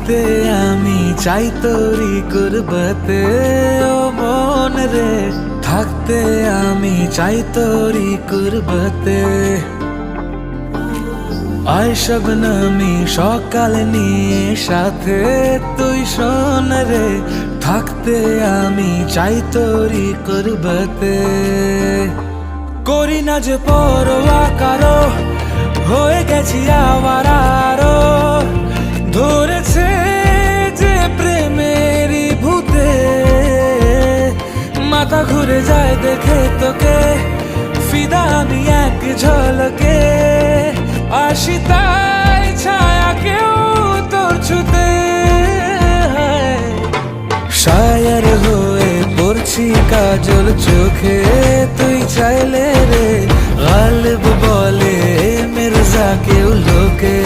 থাকতে আমি চাই তোরি কুরবতে, ও মন রে থাকতে আমি চাই তোরি কুরবতে। আয় শবনমি সকাল নিয়ে সাথে তুই শোন রে, থাকতে আমি চাই তোরি কুরবতে। করি না যে পরোয়া কারো, হয়ে গেছি আওয়ারারো, ধরেছে যে প্রেমেরই ভূতে। মাথা ঘুরে যায় দেখে তোকে, ফিদা আমি এক ঝলকে, আসি তাই ছায়া কেউ তোর ছুতে। শায়ার হয়ে পড়ছি কাজল চোখে, তুই চাইলে রে গালিব বলে মির্জা কেউ লোকে।